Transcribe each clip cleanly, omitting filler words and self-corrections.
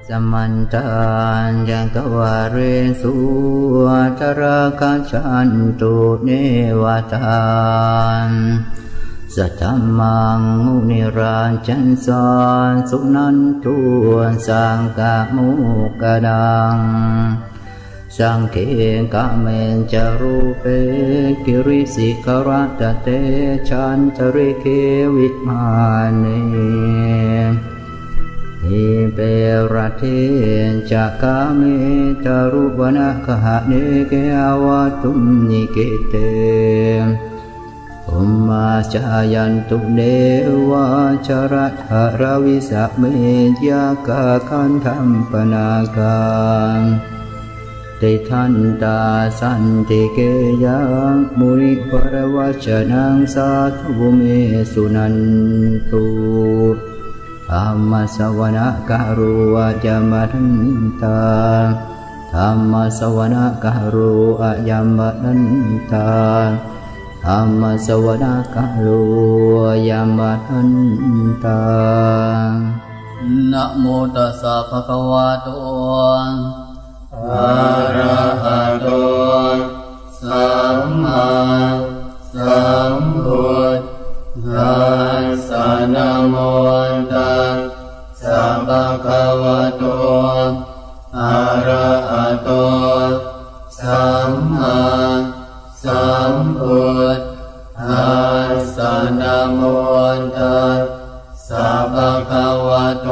สมันตานยังกวาเรสุทราคัชันตุเนวตานสัทธมังมุนิราชันสอนสุนันตุสังกะมุกดังสังเขกะเมนจารุเปกิริสิกรัตเตชันตริเควิมานีอิเปรเทจักาเมจารุวนะคหะเนเกอวะตุมนิเกเตอุมมาจายันตุเดวะจรัตหะราวิสะเมยากะคันธัมปนาการติทันตาสันติเกยังมุนิปรวัชนังสาธุเมสุนันตุธรรมสวนะการุอาจามันตาธรรมสวนะการุอาจามันตาธรรมสวนะการุอาจามันตานะโมตัสสะภะคะวะโตอะระหะโตสัมมาสัมพุทธัสสะนะโมตัสสะภะคะวะโตอะระหะโตสัมมาสัมพุทธัสสะนะโมตัสสะภะคะวะโต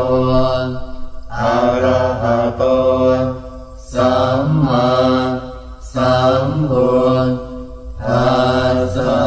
อะระหะโตสัมมาสัมพุทธัสสะ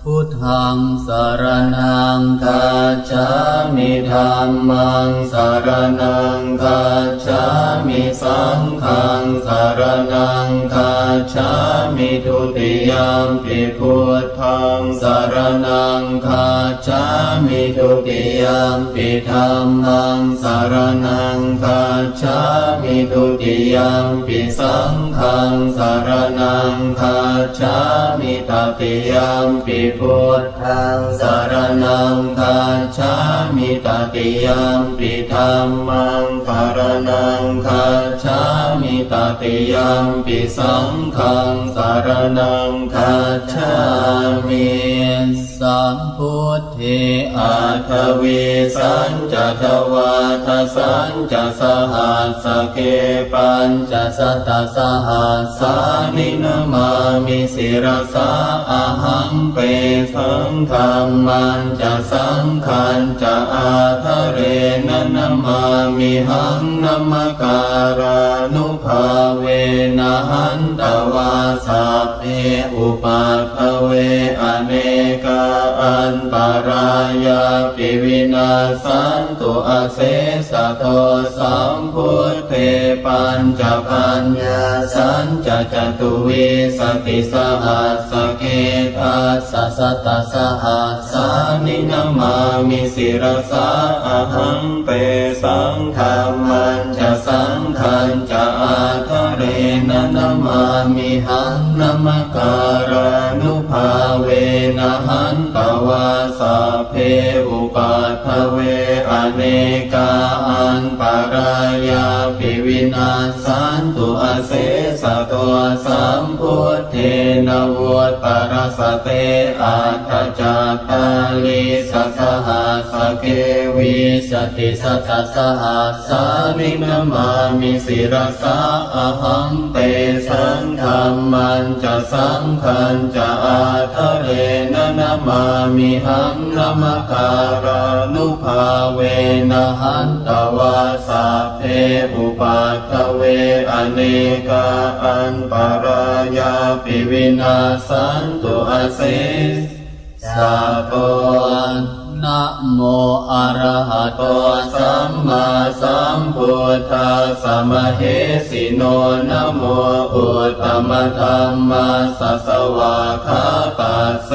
พุทธังสรณังคัจฉามิธัมมังสรณังคัจฉามิสังฆังสรณังคัจฉามิทุติยัมปิพุทธังสรณังคัจฉามิทุติยัมปิธัมมังสรณังคัจฉามิทุติยัมปิสังฆังสรณังคัจฉามิตติยัมปิพุทธังสรณังคัจฉามิตติยัมปิธัมมังสรณังคัจฉามิตติยัมปิสังฆังสรณังคัจฉามิสัมพุทธิอัตถวิสัญจทวาทสัญจสหัสสเกปัญจสัตตสหัสสานินามามิสิรสาอหังเปสังฆัมมันจะสังขันจะอาทะเรนะนามามิหังนัมการานุภาเวนะหันตวาสัพเพอุปัฏฐเวอเนกาอันปารายาปิวินาสันตุอาเสสะโทสัมพุทเทปัญจปัญญาสัญจจตุวิสติสหัสสเกทัสสะสัตตสหัสสานินามามิสิรสาอหังเปสังฆัมมันจะสังขันจะอาทะเรนะนามามิหังนัมการานุภาเวนะหันตวาสัพเพอุปัฏฐเวอเนกาอันปารายาปิวินาสันตุอาเสสะโตสัมพุทเทนะวุตปรสเตอัตถจัตตาลิสสหัสสเกวิสติสัตตสหัสสานินามามิสิรสาอหังเตสังฆัมมันจะสังขันจะอาทะเรนะนามามิหังนัมการานุภาเวนะหันตวาสัพเพอุปัฏฐเวอเนกาอันปารายาปิวินาสันตุอาเสสะโตนะโมอะระหะโตสัมมาสัมพุทธัสสะมะเหสิโนนะโมอุตตมธัมมัสสะสวะคาตัสเส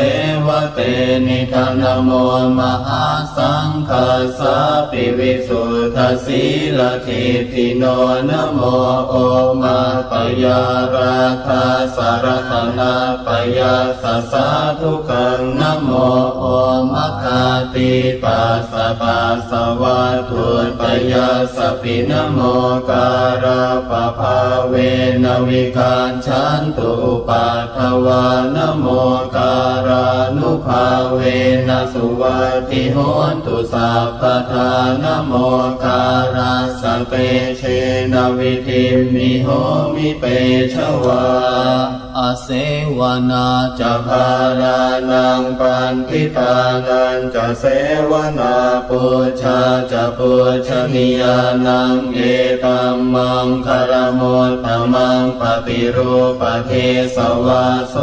วะเตนิทานะโมมหาสังฆัสสะปิวิสุทธสีลทิฏฐิโนนะโมโอมาปยาราคาสารตนาปยัสสะสาธุกังนะโมโอมะคาเต ติปัสสะปัสสวะทุตยัสสะปินะโมการะปะภาเวนวิกาชันตุปัฏฐวานโมการานุภาเวนะสุวัตติโหนตุสัพพทานโมการัสสะเตเชนะวิธิมิโหมิเปชวาอาเสวนาจะภารานังปันทิตานันจะเสวนาปุชาจะปุชนียานังเอตัมมังคารมุตตมังปฏิรูปเทสวาโส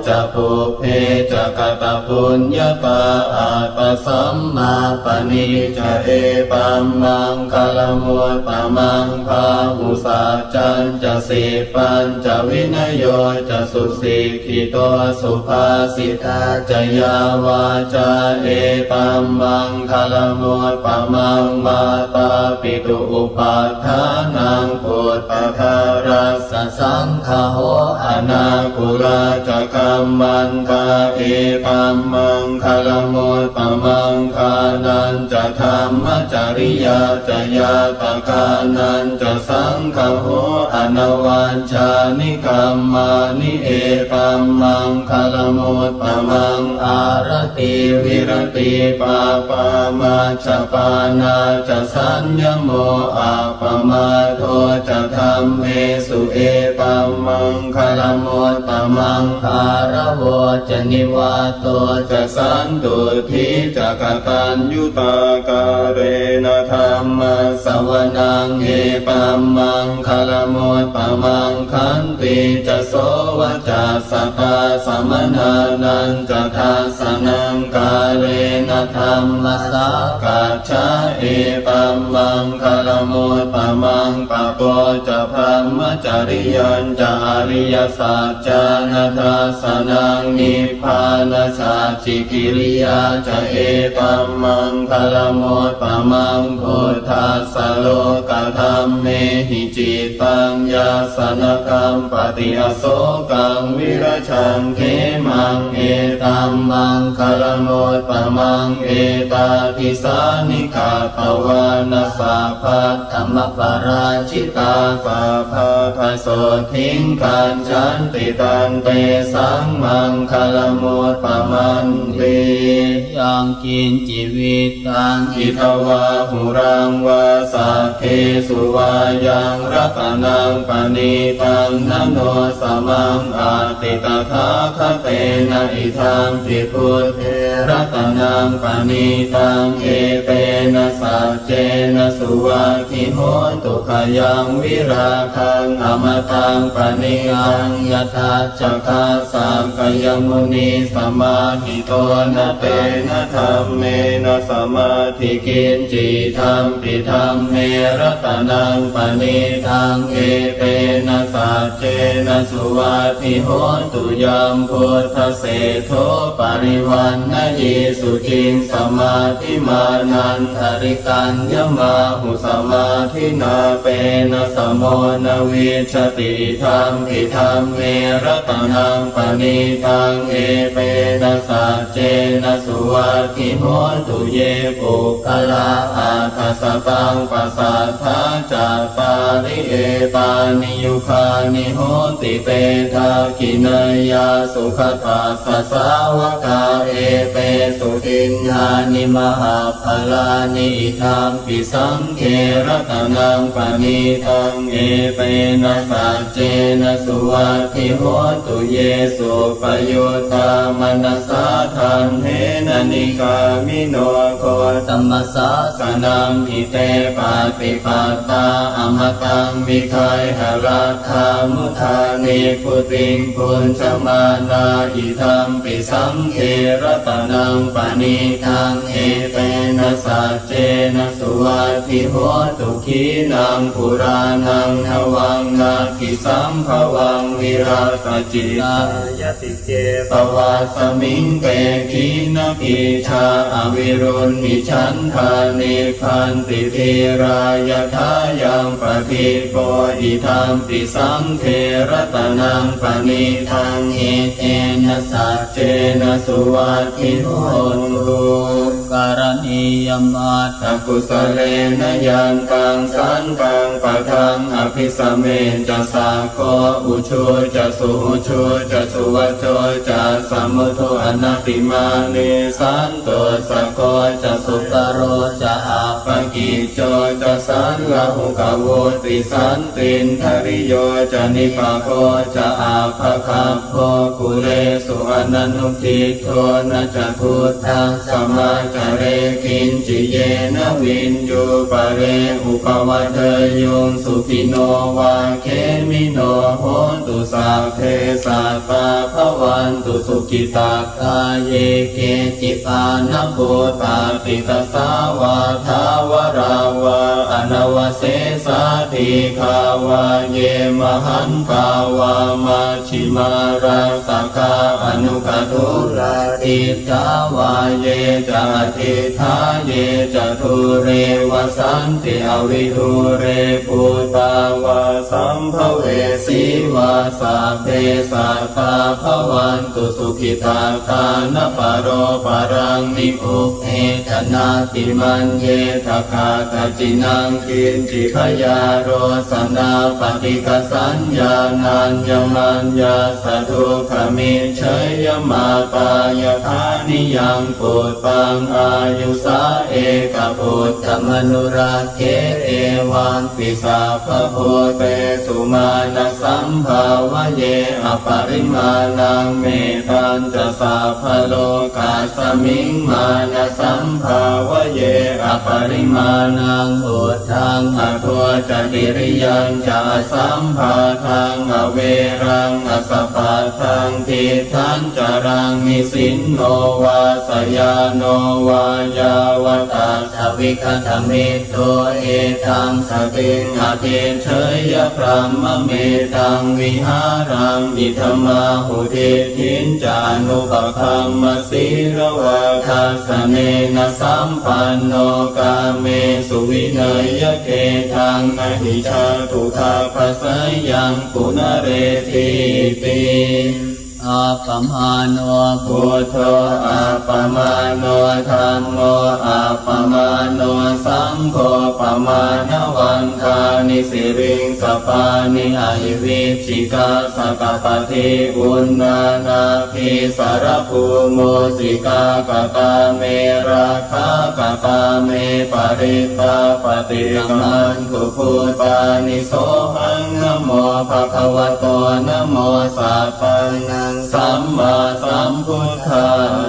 จะปุเพจะกตปุญญาปะอาปสัมมาปณิจะเอตัมมังคารมุตตมังภาหุสัจจันจะสิปัญจะวินโยจะสุสิกขิโตสุภาสิตาจยาวาจาเอตัมมังคารมุตตมังมาตาปิตุอุปัฏฐานังปุตตะทารัสสะสังฆโหอนาคุลาจะกัมมันตาเอตัมมังคารมุตตมังคานันจะธรรมจริยาจะยาตกานันจะสังฆโหอนวัญชานิกัมมานิเอตัมมังคารมุตตมังอารติวิรติปาปามาชปานาจะสัญญโมอาปมาโทจะธรรมเมสุเอตัมมังคารมุตตมังคารโวจะนิวาโตจะสันตุทิจะกตัญญูตากาเรนะธรรมสวนังเอตัมมังคารมุตตมังขันติจะโสวจะสัตตาสมนานันจะทาสนังกาเรนะธรรมสากัจฉาเอตัมมังคารมุตตมังปะโปจะพรหมจริยันจะอริยสัจจานาทาสนังนิพพานสัจจิกิริยาจะเอตัมมังคารมุตตมังพุทธัสสะโลกธรรมเมหิจิตังยาสนกัมปฏิอโศกังวิรชังเขมังเอตัมมังคารมุตตมังเอตาทิสานิกาภวานาสาภัตธรรมปราชิตาสาภาทโสทิงกันฉันติตันเตสังมังคารมุตตมันติยังกินจิวิตังอิทวาหุรังวาสัพเพสุวายังรัตนังปณิตังนโนสมังอาติตถาคเตนะอิทังปิพุทเทรัตนังปณิตังเอเตนะสัจเจนะสุวัตถิโหนตุขยังวิราคังอมตังปณิยังยถาจักขาสังกยมุนีสมาหิโตนะเตนะธรรมเมนะสมาธิกินจิธรรมปิธรรมเมรัตนังปณิทังเอเตนะสัจเจนะสุวัตถิโหนตุยัมพุทธเสโทปริวันนะเยสุจิงสมาธิมานันทริกัญญมาหุสมาธินาเปนะสมโมนะวิชติธรรมปิธรรมเมรัตนังปณิทังเอเปนะสัจเจนะสุวัตถิโหนตุเยปุคลาอาทัสสตังปัสสัทธาจัตตาริเอตานิยุคานิโหติเตทากินยาสุขตัสสะสาวกาเอเปสุติญญานิมหาภลานิธรรมปิสังเขรัตนังปณิทังเอเปนะสัจเจนะสุวัตถิโหนตุเยสุปยุตตามนัสสะทันเทนะนิกามิโนโคตัมมัสสะสนังหิเตปาติปัตตาอมตังมิคายหราคามุทานิพุติงปุญชมานาอิทัมปิสังเขรัตนังปณิทังเอเตนะสัจเจนะสุวัตถิโหนตุขีนังปุรานังทวังนาคิสัมภวังวิราตจิตายติเกปวาสมิงเตขีนพีชาอวิรุณมิฉันทานิพันติธีรายทายังปฏิโกอิทัมปิสังเขรัตนังปณิทังเอเตนะสัจเจนะสุวัตถิโหนตุก การณียมาต อกุสเลนยันตังสันตังปะทังอภิสเมจะสาโคอุชุจะสุอุชุจะสุวัจโจจะสัมมุทุอนัตติมานิสันโตสะโคจะสุตโรจะอาปกิจโจจะสันละหุกโวติสันตินทริโยจะนิปะโคจะอาภคัพโคกุเลสุอนันตุทิโทนะจะพุทธังสมาจเรกินจิเยนะวินยูปะเรอุปวัตยุงสุขิโนวาเคมิโนโหตุสัพเพสัตตาภวันตุสุขิตาคาเยเกจิปานะโพตาติตสาวาทาวราวาอนวเสสาติคาวาเยมหันภาวามาชิมาราสกาอนุกตุราติจาวาเยจะติทาเยจะทุเรวสันติอวิทุเรปุตาวาสัมภเวสีวาสาเพสัตตาภวันตุสุขิตาคานปโรปรังนิพุเพชนาติมันเยทคาตจินังคินจิขยาโรสนาปฏิกสัญญานัญญมัญญาสทุขมิเชยมาตายคานิยังปุตตังอายุสาเอกปุตตมนุราเคเอวังปิสาภโพเตสุมาณสัมภาวะเยอปริมาณังเมตัญจะสาภโลกาสมิงมาณสัมภาวะเยอปริมาณังอุทังอโทจติริยังจะสัมภาทังอเวรังอสปะทังทิทันจรังนิสินโนวาสยาโนวายาวตาสวิคธมิโตเอตังสติงอเทเชยพรหมเมตังวิหารังอิธมาหุติทินจานุปคัมมสีระวะคาสเนนะสัมปันโนกาเมสุวินัยเกทังนหิชาตุคาภสยังปุณเรทิติอาปมาโนพุทโธอาปมาโนธัมโมอาปมาโนสังโฆปมาณวันทานิสิริงสปานิอหิวิชิกาสกปฏิอุณนานาภิสารภูโมสิกากตาเมราคากตาเมปริตาปฏิกัมมันตุพุทธานิโสหังนะโมภะคะวะโตนะโมสัพพังนังสัมมาสัมพุทธา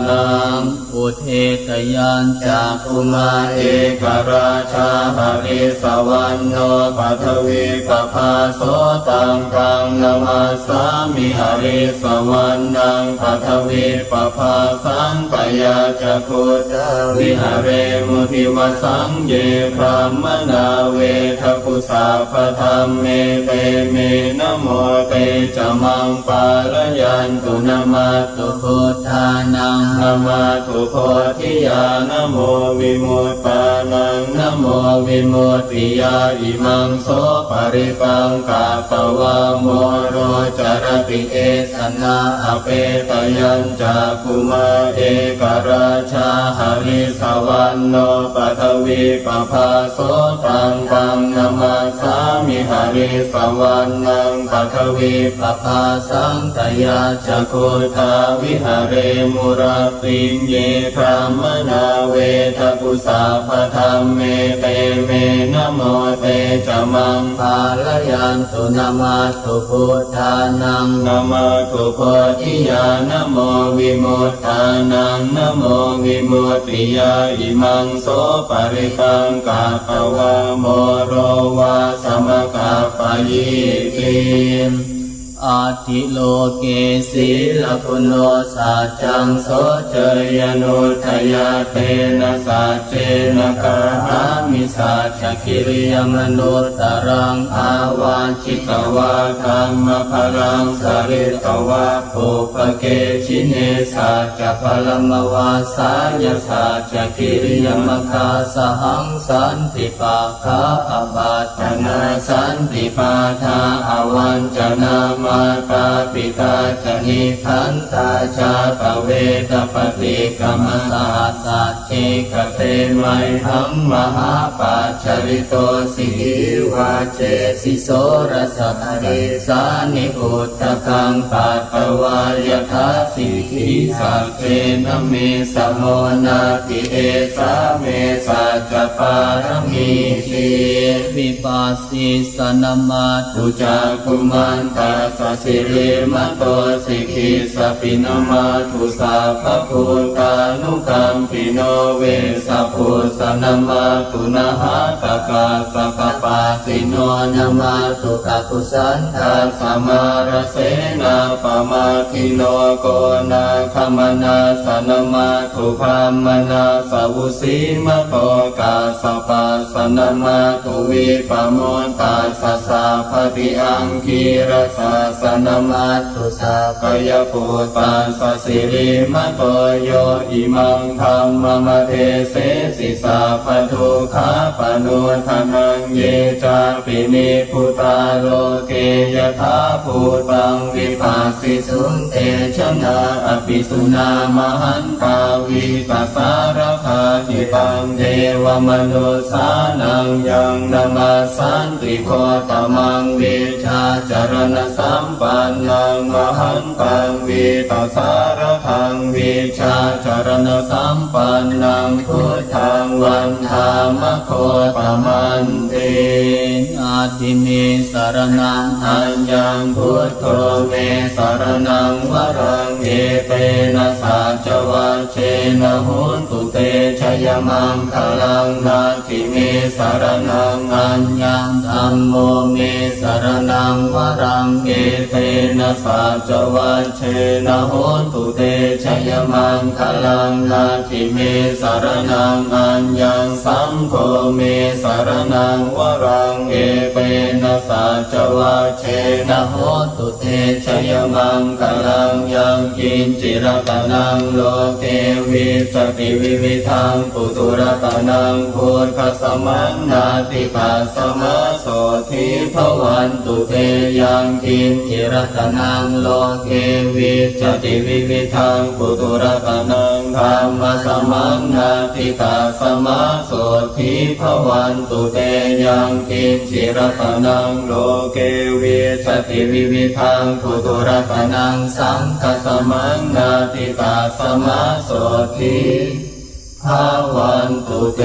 นังอุเทกยัญจากขุมาเอกราชาหริสวรรณโนปัทวีปภาโสตังกังนามาสามิหริสวรรณังปัทวีปภาสังปยาจักขุตวิหเรมุทิวสังเยพรหมนาเวทกุสาภธรรมเมเตเมนะโมเตจะมังปาลยันตุนะมาตุพุทธานังนะมาตุโพธิญาณโมวิมุตตานังนะโมวิมุตติยาอิมังโสปริปังกาปวะโมโรจารติเอสนาอเปตยัญจากขุมาเอกราชาหริสวรรณโนปัทวีปภาโสตังกังนามาสามิหริสวรรณังปัทวีปภาสังตยาจักขุทาวิหเรมุราติเยพรหมนาเวทกุสาภธรรมเมเตเมนะโมเตจะมังภาลยันตุนะมาตุพุทธานังนะมาตุโพธิญาณโมวิมุตตานังนะโมวิมุตติยาอิมังโสปริปังกาปวะโมโรวาสมกาปยิติอาทิโลเกศีลปุโนสัจจังโสเจยนุทยาเตนะสัจเจนะกะหามิสัจจกิริยมนุตตรังอาวาชิกวาธัมมภรังสริตวะปุปเกชิเนสัจจพลมวาสายสัจจกิริยมคาสหังสันติปาคาอบัตตนาสันติปาทาอวันจนาม มาตาปิตาจหิทันตาชาตเวทปฏิกรรมสหัสสะเชกเตไมหังมหาปัจจริโตสิวาเจสิโสรสหริสานิพุทธกังปัตตวายทาสิกิสัพเพนะเมสโมนาติเอสาเมสัจจปารมีสีวิปัสสิสนามาตุ ตุจักขุมันตาสสิริมโตสิกิสปินมาตุสัพพพุทธานุกัมปิโนเวสัพพุสนามาตุนะหะตกาสัพปาสิโนนามาตุกักุสันทาสมารเสนาปมาคิโนโกนาคมนาสนามาตุพามนาสวุสีมโตกาสปัสนามาตุวิปโมตาสสะภติอังคีรสาสนามาตุสัพยปุตตาสสิริมโตโยอิมังธัมมมเทเสสิสาปทุขาปนุทนังเยจาปินิพุตาโลเกยถาภูตังวิปัสสิสุนเตชนะอภิสุนามหันตาวิปัสสารคาติตังเทวมนุสานังยังนามาสันติโคตมังวิชาจารณสัมปันนังมหันตังวิปัสสารคังวิชาจารณสัมปันนังพุทธังวันธามโคตมันเตอาทิเมสารนังอัญญังพุทโธเมสารนังวรังเอเตนะสัจวัชเชนะโหนตุเตชยมังคลังนาทิเมสารนังอัญญังธัมโมเมสารนังวรังเอเตนะสัจวัชเชนะโหนตุเตชยมังคลังนาทิเมสารนังอัญญังสัมโฆเมสารนังวรังเอเตนะสัจวัชเชนะโหนตุเตชยมังคลังยังกินจิรตนังโลเกวิสติวิวิทังปุตุรตนังพุทธสมังนาติปัสสมะโสทิภวันตุเตยังกินจิรตนังโลเกวิสติวิวิทังปุตุรตนังธรรมสมังนาติปัสสมะโสทิภวันตุเตยังกินจิรตนังโลเกวิสติวิวิทังปุตุรตนังสังฆสมังนาติปัสสมะโสทิภวันตุเต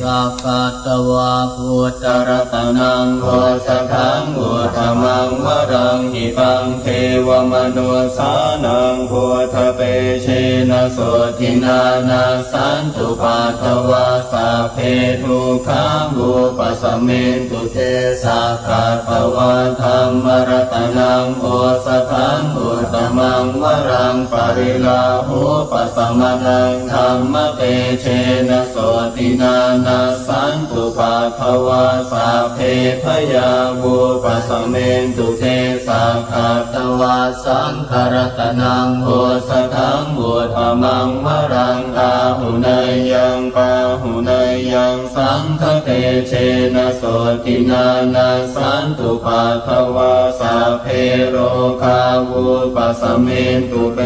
สัพพะตวาพุทธตรตนังโฆสทังอุทมังวรังหิตังเทวมนุสานังพุทธเปเชนะโสทินานาสันตุปัตตวาสัพเพทุกขามุปสัมเมนตุเตสักขะตวาธัมมรตนังโฆสทังอุทมังวรังปริลาหุปสัมมนังธัมมเตเชนะโสตินานาสันตุปัทถวาสัพเพพยาวุปสัมเมนตุเตสักขะตวาสังฆรตนังโฆสทังอุทมังวรังอาหุเนยยังปาหุเนยยังสังฆเตเชนะโสตินานาสันตุปัทถวาสัพเพโรคาวุปสัมเมนตุเป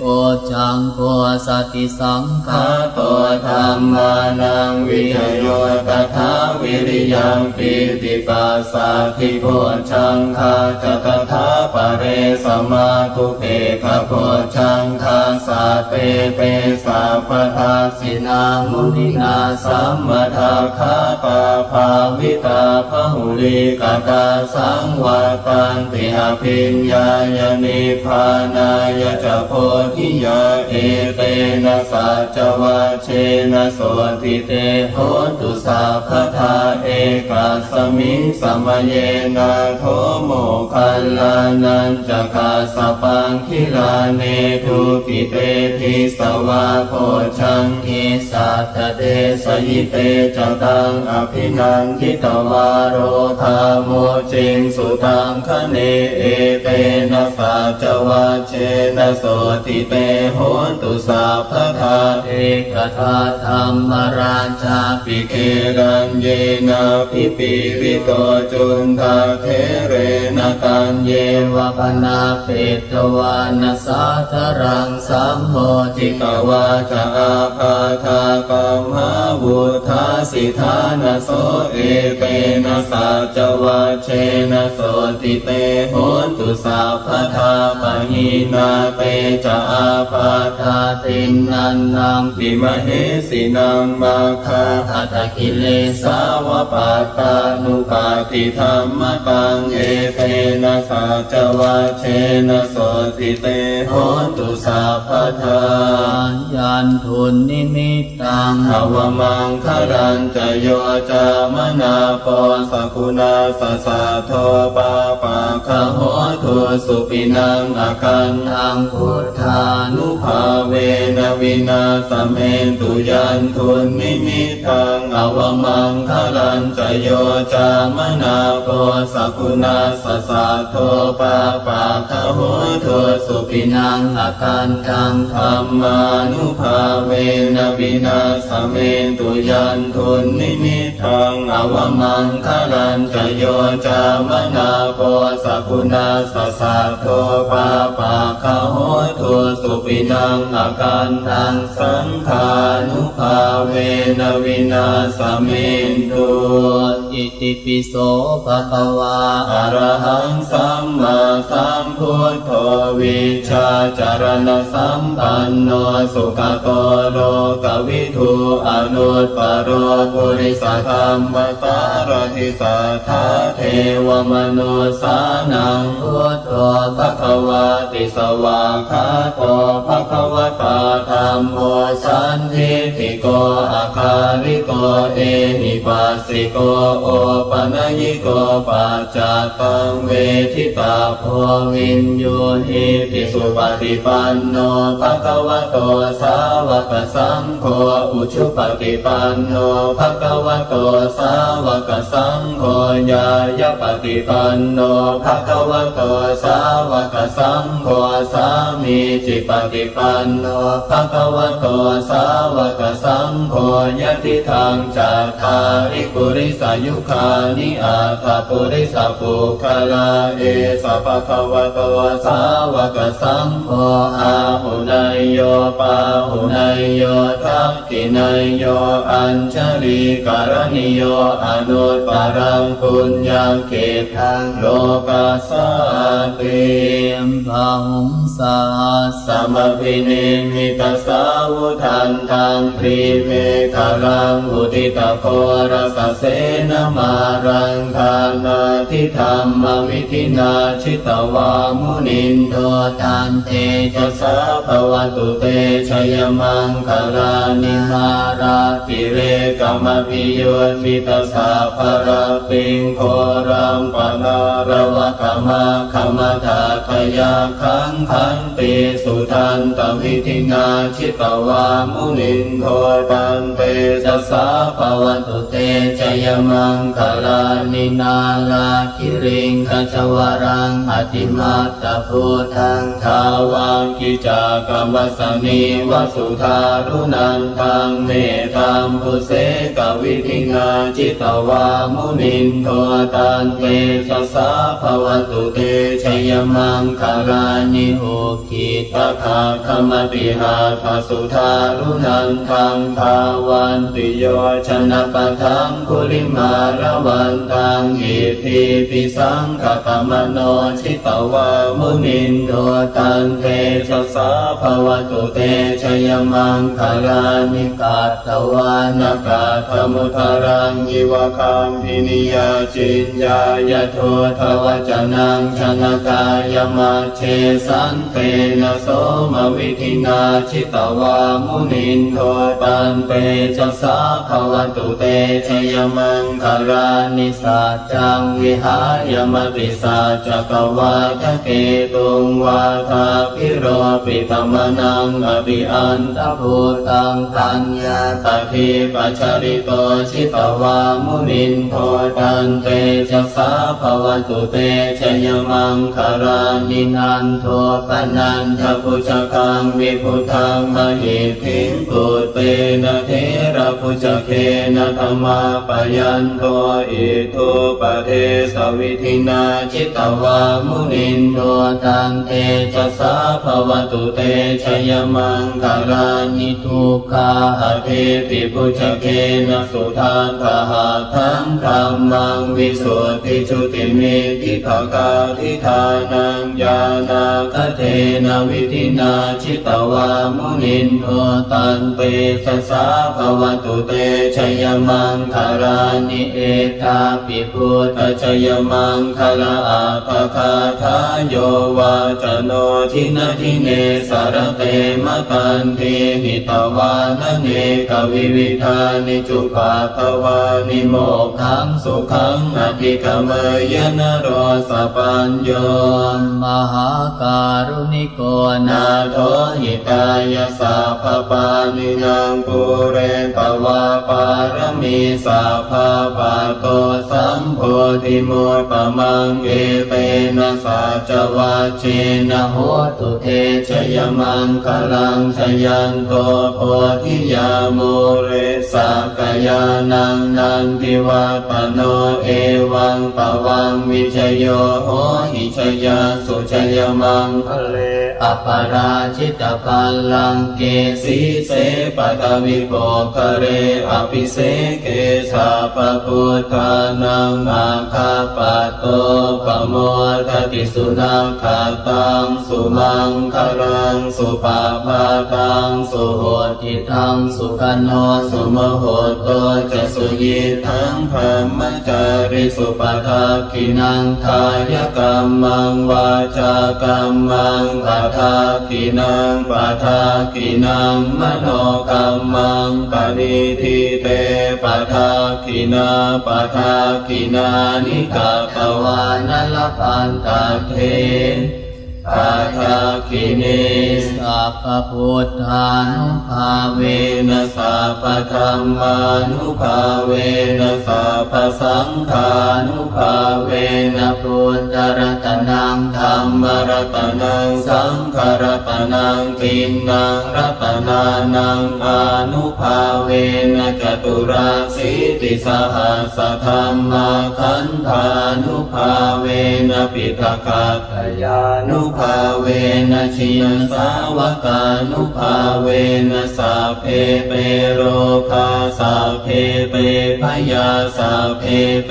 โอจังโฆสติสังฆา ข้าตัวธรรมานังวิจโยตถาวิริยังปิติปัสสะทิโพชังคาจะตถาปะเรสมาทุเพขโพชังคาสาเตเปสัพพทาสินามุนินาสัมมทาคาปาภาวิตาพหุลิกตาสังวาตันติอภิญญายนิพพานายจะโพธิยาเอเตนะสัจวัชเชนะโสติเตโหตุสัพพทาเอกัสมิงสมเยนะโทโมคัลลานันจะกาสปังคิลาเนทุปิเตทิสวาโพชังคิสัตเตสยิเตจตังอภินันทิตวารโรธาโมเจงสุตังคะเนเอเตนะสัจวัชเชนะโสติเตโหตุสัพพทาเอกทาธรรมราชาปิเกรัญเยนะพิปิริโตจุนทาเทเรนะ ตังเยวะปนาเปตวานัสสาธรังสัมโพธิกวาจะอาภาธากัมหาวุธาสิทานะโสเอเกนะสัจวัชเชนะโสติเตโหตุสัพพทาปะหินาเตจะอาภาธาตินนันนังปิมเหสินังมาคาหัตถกิเลสาวะปัตตานุปาติธรรมตังเอเตนะสัจวัชเชนะโสติเตโหตุสัพพทายันทุนนิมิตตังภวมังคารันจะโยจามนาโปสกุณาสสะโทปาปะคะโหตุสุปินังอาคันทังพุทธานุภาเวนะวินาสเมตุยันทุนนิมิตตังอวมังคารันจะโยจามนาโปสกุณาสสะโทปาปะคะโหตุสุปินังอาคันทังธรรมานุภาเวนะวินาสเมตุยันทุนนิมิตตังอวมังคารันจะโยจามนาโปสกุณาสสะโทปาปะคะโหตุสุปินังอาการทังสังขานุภาเวนะวินาสเมตุอิติปิโสภะคะวาอะระหังสัมมาสัมพุทโธวิชชาจารณสัมปันโนสุขโตโลกวิทูอนุตตโรปุริสธรรมสารทิสัทธาเทวมนุสานังพุทโธภะคะวาติสวากขาโตภะคะวตาธัมโมสันทิฏฐิโกอาคาริโกเอหิปัสสิโกโอปนัญญิโกปัจจตังเวทิตาโพวินโยหิติสุปฏิปันโนภะคะวะโตสาวกสังโฆอุชุปฏิปันโนภะคะวะโตสาวกสังโฆญาญปฏิปันโนภะคะวะโตสาวกสังโฆสามีจิปฏิปันโนภะคะวะโตสาวกสังโฆยะติทังจัตตาริปุริสายุคานิอาตปุริสปุคลาเอสะภะคะวะโตสาวกสังโฆอาหุนายโยปาหุนายโยทักขินายโยอัญชลีการณิโยอนุตตรังปุญญเขตังโลกัสสติมภาหุงสาสัมภิเนมิตสาวุทันตังพรีเมฆรังอุทิตโครสเสนมารังคานาทิธรรมวิธินาชิตวามุนินโทตันเตจะสาภวตุเตชยมังคลานิมาราติเรกมพิโยมิตสาภราปิงโครัมปนาระวะกมะขมทาทยาขังขันติสุทันตวิธินาชิตวามุนินโทตันเตจะสาภวตุเตชยมังคลานินาลาคิริงขจวรังอติมัตตพุทธังทาวังกิจากรวัสนีวสุธารุนันทังเมตัมปุเสกวิธินาจิตวามุนินโทตันเตชะสาภวตุเตชยมังคลานิโหคิตคาคมติหาทสุธารุนันทังทาวันติโยชนะปะทังคุริมาระวันตังอิทิปิสังขตมโนชิตวามุนินโทตันเตชะสาภวตุเตชยมังคลานิกาตวานากาธมุทรังอิวะคัมพินิยาจินญายโททวจนังชนกายมัชเชสันเตนะโสมวิธินาชิตวามุนินโทตันเตชะสาภวตุเตชยมังคลานิสัจจังวิหายมติสัจจกวาทะเกตุงวาทาพิโรปิตมนังอภิอันตภูตังปัญญาตถิปัจจริโตชิตวามุนินโทตันเตชะสาภวตุเตชยมังคลานินา รันโทปนันทพุชกังวิพุทังมหิทิงปุตเตนะเทระพุชเคนะธรรมาปยันโตอิทุปเทสวิธินาจิตตวามุนินโนตันเตจะสาภวตุเตชยมังคารานิทุกขาเทติพุชเคนะสุทานพหาทังธรรมังวิสุทธิจุติเมติภกาทิธานังญาณาคเทนะวิธินาจิตตวามุนินโนตันเตชะสาภวตุเตชยมังคารานิเอตาปิพุทธชยมังคาราอาภคาทาโยวาจโนทินาทิเนสารเตมตันเทหิตวานเนกวิวิธานิจุปาทวานิโมกขังสุขังอภิกเมยนะโรสปัญโยมหาการุณิโกนาโทหิตายาสาภปานินางปุเรตวาปารมีสาภาปะโตสัมโพธิมุตปมังเอเตนะสัจวัชเชนะโหตุเทชยมังคลังชยันโตโพธิยาโมเรสักยานังนันทิวัตโนเอวังปวังวิชโยโหหิชยาสุชยมังคะเลอปราชิตปัลลังเกสีเสปตวิโปคะเรอภิเสเกสาปพุทธานังอาคาปะโตปโมทติสุนัขขตังสุมังคลังสุปาปาตังสุโหติทังสุขันโนสุมโหโตจะสุยิทังพรหมจาริสุปทักขินังทายกัมมังวาจากัมมังปทักขินังปทักขินังมโนกัมมังปณิทิเตปทักขินาปทักขินานิกาตวานลพันตเทปัทธคิเนสัพพพุทธานุภาเวนะสัพพธัมมานุภาเวนะสัพพสังฆานุภาเวนะพุทธรัตนังธัมมรัตนังสังฆรัตนังตินนังรัตนานังอานุภาเวนะจตุราสีติสหัสสธัมมาขันธานุภาเวนะปิฎกัตถยานุภาเวนะชิยสาวกานุภาเวนะสัพเพเปโรคาสัพเพเปพยาสัพเพเป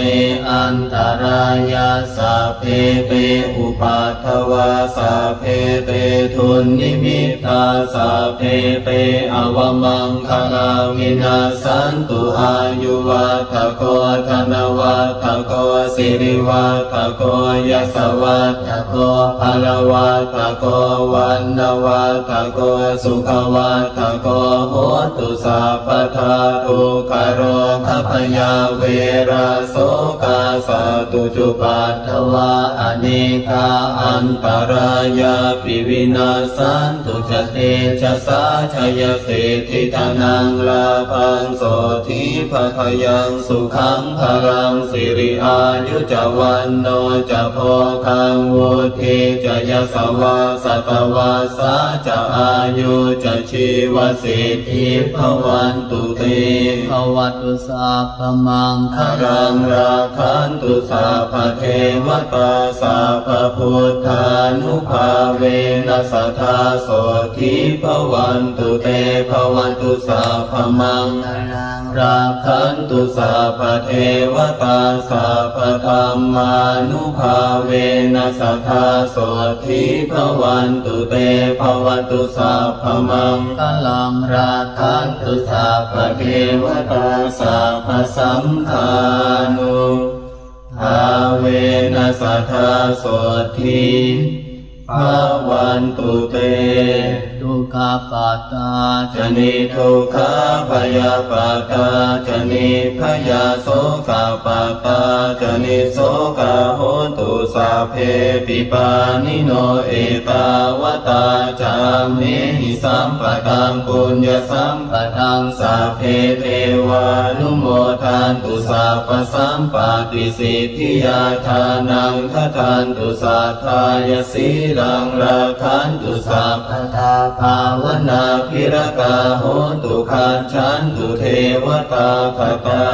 อันตรายาสัพเพเปอุปัฏฐวาสัพเพเปทุนนิมิตาสัพเพเปอวมังคลาวินาสันตุอายุวัฏโกธนวัฏโกสิริวัฏโกยสวัฏโกภลวัฏโกวันนวัฏโกสุขวัฏโกโหตุสัพพทาทุกขโรคพยาเวราโสกาสตุจุปัฏฐวาอเนกาอันตรายาปิวินาสันตุจเตชะสาชยเสทิทานังลาภังโสทิภคยังสุขังพลังสิริอายุจวันโนจะโพคังวุฒิจะยสวาสัตวาสาจะอายุจะชีวสิทธิภวันตุเตภวัตุสัพพมังคลังราคันตุสัพพเทวตาสัพพพุทธานุภาเวนัสทธาโสทิภวันตุเตภวันตุสัพพมังคลังราคันตุสัพพเทวตาสัพพธรรมานุภาเวนัสทธาโสทิภวันตุเตภวันตุสัพพมังคลังราคันตุสัพพเทวตาสัพพสังฆานุภาเวนัสทธาโสทิภวันตุเตทุกขปัตตาจนิทุกขพยาปัตตาจนิพยาโสกปัตตาจนิโสกโหตุสัพเพปิปานิโนเอตาวตาจามเมหิสัมปตังปุญญสัมปตังสัพเพเทวานุโมทันตุสัพพสัมปติสิทธิยาทานังทันตุสัทธายสี ลังราคันตุสัพพทาภาวนาภิรกาโหตุขัจฉันตุเทวตาคตา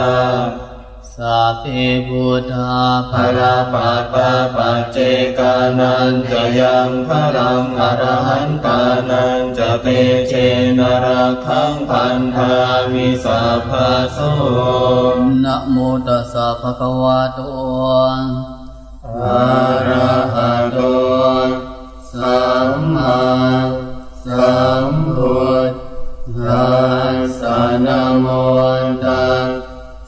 สัพเพพุทธาภลาปัตตาปัจเจกานันจะยังพลังอรหันตานันจะเตเชนรักขังพันธามิสัพพะโสนะโมตัสสะภะคะวะโตอะระหะโตสัมมาสัมพุทธัสสะนะโมตัส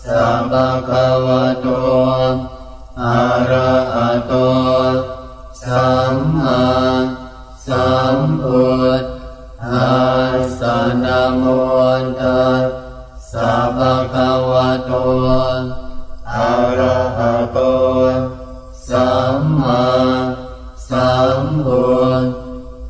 สะภะคะวะโตอะระหะโตสัมมาสัมพุทธัสสะนะโมตัสสะภะคะวะโตอะระหะโตสัมมาสัมพุท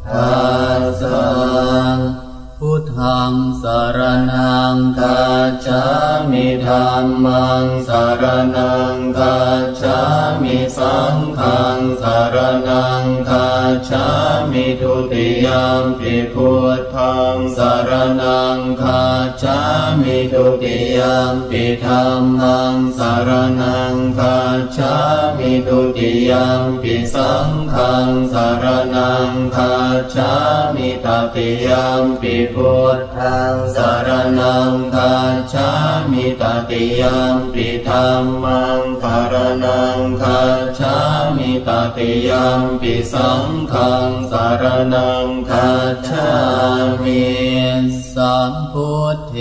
ธัสสะพุทธังสรณังคัจฉามิธัมมังสรณังคัจฉามิสังฆังสรณังคัจฉามิทุติยมปิพุทธังสรณังคัจฉามิทุติยมปิธัมมังสรณังคัจฉามิทุติยมปิสังฆังสรณังคัจฉามิตติยมปิพุทธังสรณังคัจฉามิตติยมปิธัมมังสรณังคัจฉามิตติยมปิสังฆังสรณังคัจฉามิสัมพุทเท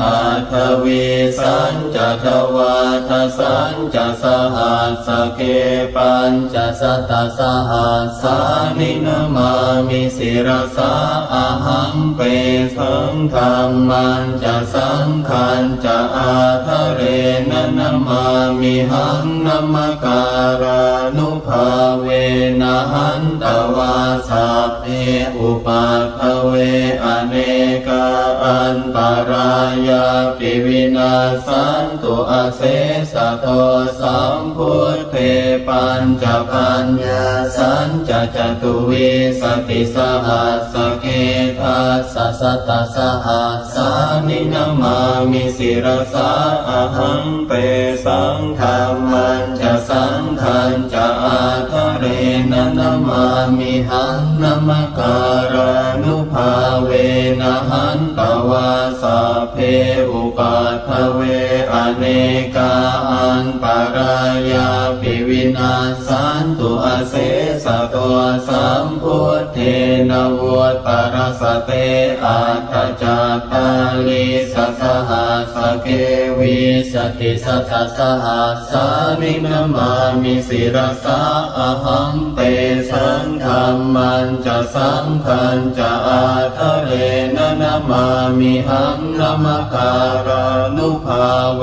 อาทวีสัญจทวาทสัญจสหัสสเกปัญจสัตตสหัสสานินามามิสิรสาอะหังเปสังฆัมมันจะสังขันจะอาทะเรนะนามามิหังนัมการานุภาเวนะหันตวาสัพเพอุปัฏฐเวอเนกาอันตรายาปิวินาสันตุอาเสสะโทสัมพุทเทปัญจปัญญาสัญจจตุวิสติสหัสสเกทัสสะสัตตสหัสสานินามามิสิรสาอะหังเปสังฆัมมันจะสังขันจะอาทะเรนะนามามิหังนัมการานุภาเวนะหันตวาสัพเพอุปัฏฐเวอเนกาอันปารายาปิวินาสันตุอาเสสะโตสัมพุทเทนะวุตตรสเตอาทจัตตาลิสสหัสสเกวิสติสัทธสหัสสานินามามิสิรสาอะหังเตสังฆัมมันจะสังขันจะอาทะเรนะนามามิหังนัมการานุภาเว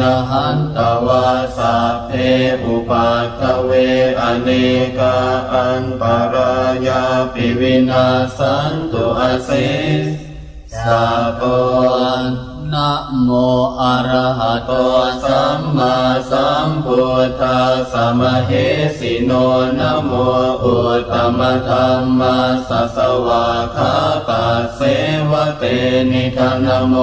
นะหันตวาสัพเพอุปัฏฐเวอเนกาอันปารายาปิวินาสันตุอาเสสะโตนะโมอะระหะโตสัมมาสัมพุทธัสสะมะเหสิโนนะโมอุตตมธัมมัสสะสวากขาตัสเสวะเตนิทานะโม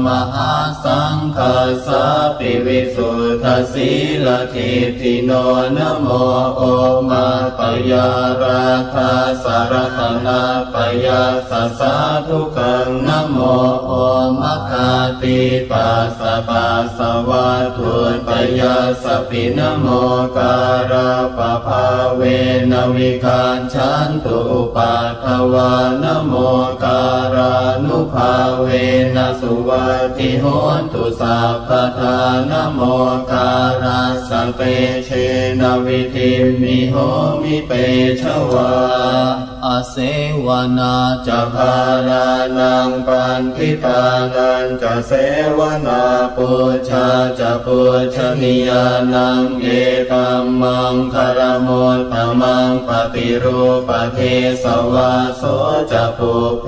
มหาสังฆัสสะปิวิสุทธสีลทิฏฐิโนนะโมโอมาปยาราคาสารตนาปยาสัสสะทุกขังนะโมโอมคาติปัสสะปัสสะวะทุตยาสปินะโมการะปะภาเวนะวิคันฉันตุปัฏฐวานะโมการานุภาเวนะสุวัตติโหนตุสัพพทานะโมการะสัพเพเชนะวิธิมิโหมิเปชวาอาเสวนาจะภารานังปันทิตานันจะเส วนาปูชาจะปูชนียานังเอตัมมังคารมุตตมังปฏิรูปเทสวาโสจะปุเพ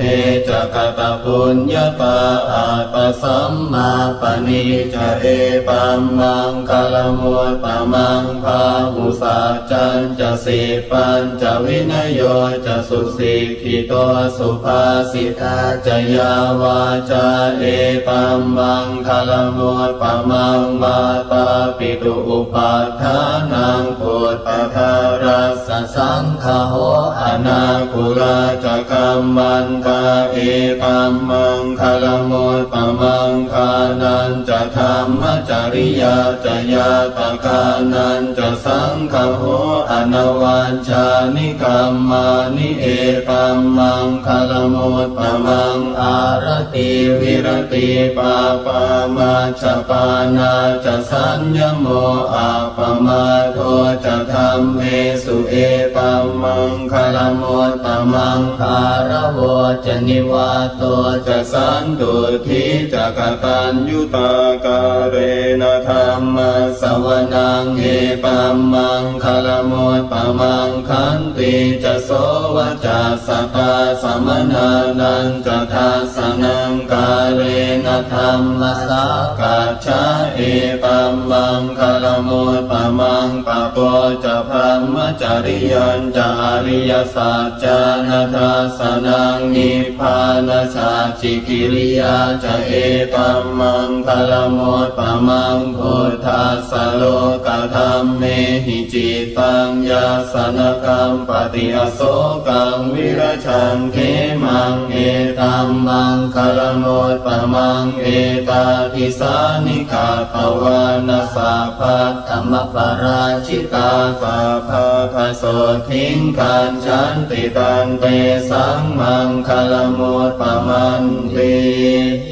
จะกตปุญญาปาอาปสัมมาปณิจะเอตัมมังคารมุตตมังภาหุสัจจันจะสีปัญจะวินโยจะสุสิกขิโตสุภาสิตาจะยาวาจาเอตัมมังคารมุตตมังมาตาปิตุอุปัฏฐานังปุตตะทารัสสะสังฆโหอนาคุราจะกัมมันตาเอตัมมังคารมุตตมังคานันจะธรรมจริยาจะยาตกานันจะสังฆโหอนวัญชานิกัมมานิเอตัมมังคารมุตตมังอารติวิรติปาปามาชปานาจะสัญญโมอาปมาโทจะธรรมเมสุเอตัมมังคารมุตตมังคารโวจะนิวาโตจะสันตุทิจะกตัญยุตากาเรนะธรรมสวนังเอตัมมังคารมุตตมังขันติจะโสวจะสตาสมนานันจะทัสสนังกาเรนะธรรมสากัจฉาเอตัมมังคารมุตตมังปะโปจะพรหมจริยันจะอริยสัจจานัทธัสสนังนิพพานสัจจิกิริยาจะเอตัมมังคารมุตตมังพุทธัสสะโลกธรรมเมหิจิตังยาสนกัมปฏิอโศกังวิรชังเขมังเอตัมมังคารมุตตมังเอตาทิสานิกาภวานาสาภัตธรรมปราชิตาสาภาคโสทิงกันฉันติตันเตสังมังคารมุตตมันติ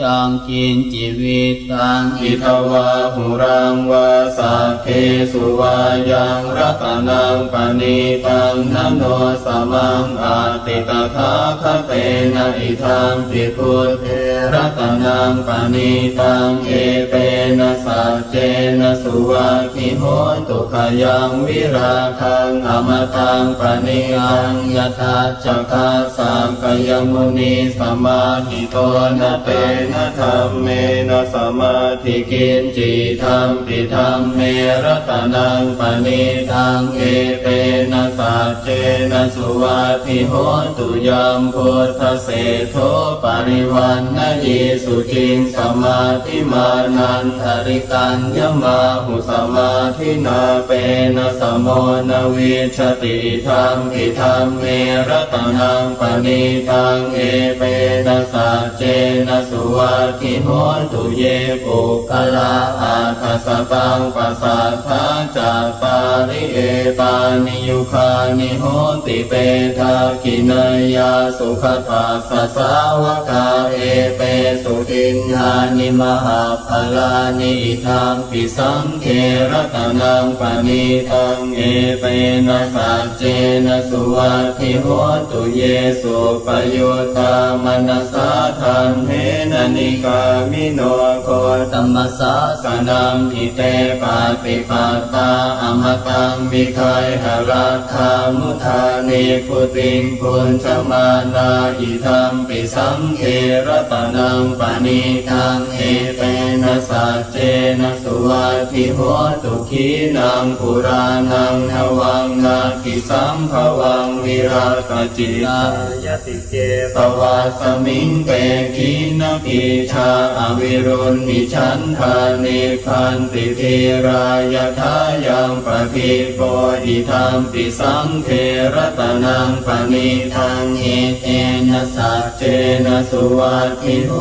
ยังกินจิวิตังอิทวาหุรังวาสาเคสุวายังรัตนังปณิตังนโนสมังอาติตถาคเตนะอิทังปิพุทเทรัตนังปณิตังเอเตนะสัจเจนะสุวาคิโหตุขยังวิราคังอมตังปณิตังยถาจักขาสังกยมุนีสมาหิโตนะเตนะธรรมเมนะสมาธิกินจิธรรมปิธรรมเมรัตนังปณิตังเอเตนะสัจเจนะสุวาทิโหตุยัมพุทธเสโทปริวันนะยิสุจิงสมาธิมานันทริกัญญมาหุสมาธินาเปนะสมโมนวิชติธรรมปิธรรมเมรัตนังปณิตังเอเปนะสัจเจนะสุวาทิโหตุเยปุคลาอาทัสสตังปัสสัทธาจัตตาริเอตานิยุคานิโหติเปทากินยาสุขทัสสะสาวกาเอเปสุทินญานิมหาภลานิธังปิสังเขรัตนังปณิตังเอเปนะสัจเจนะสุวัตถิโหตุเยสุปยุตตามนัสสะทันเทนะนิกามิโนโคตัมมัสสะสนังทิเตปาติปัตตาอมตังมิไคหราคามุทานิพุติงปุญชมานาอิทัมปิสังเขรัตนังปณิตังเอเปนะสัจเจนะสุวัตถิโหตุขีนังปุรานังนวังนาคิสัมภวังวิราคจิตายติเกตวาสมิงเปขีนกิชาอวิรุณมิชันทานิพันติธีรายทายังปฏิโปอิทัมปิสังเขรัตนังปณิทังเอเตนะสัจเจนะสุวัตถิโห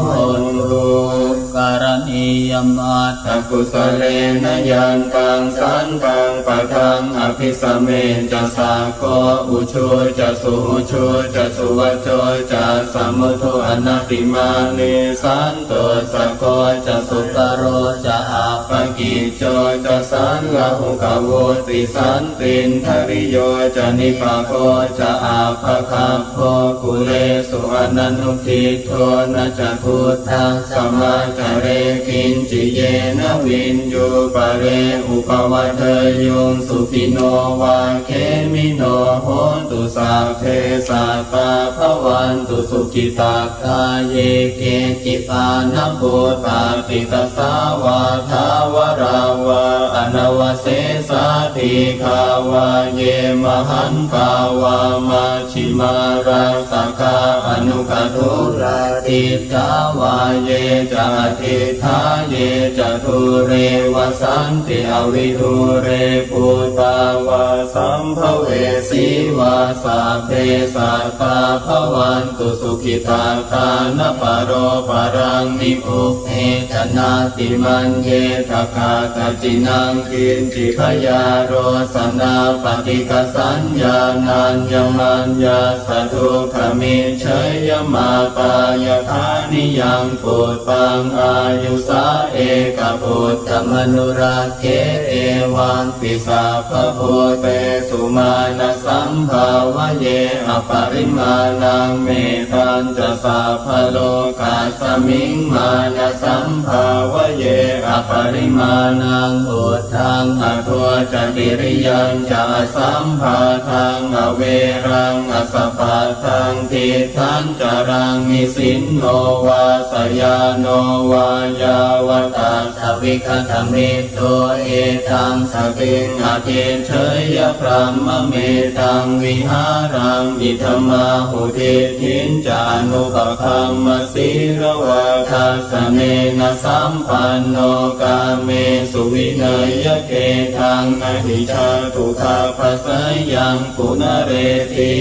ตุการณียมัตถกุสเลนะยันตังสันตังปะทังอภิสเมจะสาโกอุชุจะสุอุชุจะสุวัจโจจะสัมมุทุอนัตติมานิสันโตสะโกจะสุตโรจะอาปกิจโจจะสันลหุกโวติสันตินทริโยจะนิปะโคจะอาภคัพโพกุเลสุอนันตุทิโทนะจะพุทธังส มัจจเรกินจิเยนะวินยูปะเรอุปวัตยุงสุขิโนวาเคมิโนโหตุสัพเพสัตตาภวันตุสุขิตาคาเยเกจิปานปุตตาปิตสาวาทาวราวาอนวเสสาติคาวาเยมหันตาวามาชิมาราสกาอนุกตุราติตาวาเยจาติทาเยจตุเรวสันติอวิทุเรปุตตาวาสัมภเวสีวาสาเพสัตตาภวันตุสุขิตาคานปโรปรังนิพุเพชนาติมันเยทกาตจินังกินจิขยาโรสนาปฏิกสัญญานัญญมัญญาสทุขมิเชยมาตายธานิยังปุตตังอายุสาเอกปุตตมนุราเคเอวังปิสาภพุเตสุมาณสัมภาวะเยอปริมาณังเมตัญจะสาภโลกาสมิงมาณสัมภาวะเยอปริมาณังอุทังอทัวจติริยังจะสัมภาทังอเวรังอสปะทังทิทันจรังนิสินโนวาสยาโนวายาวตาสวิคธมิตโตเอตังสติงอเทเชยพรหมเมตังวิหารังอิธมาหุติทินจานุปคัมมสีรวะคาสเนนะสัมปันโนกาเมสุวินัยเกทังอหิชาตุคาภสยังปุณเรติ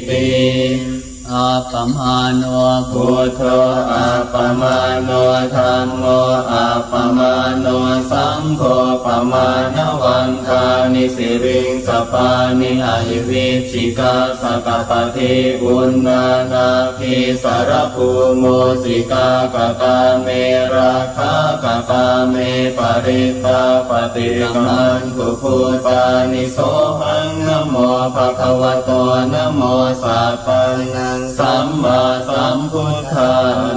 ติอาปมาโนพุทโธอาปมาโนธัมโมอาปมาโนสังโฆปมาณวันทานิสิริงสปานิอหิวิชิกาสกปฏิอุณนานาภิสารภูโมสิกากตาเมราคากตาเมปริตาปฏิกังกุพุปานิโสหังนะโมภะคะวะโตนะโมสัพพังสัมมาสัมพุทธา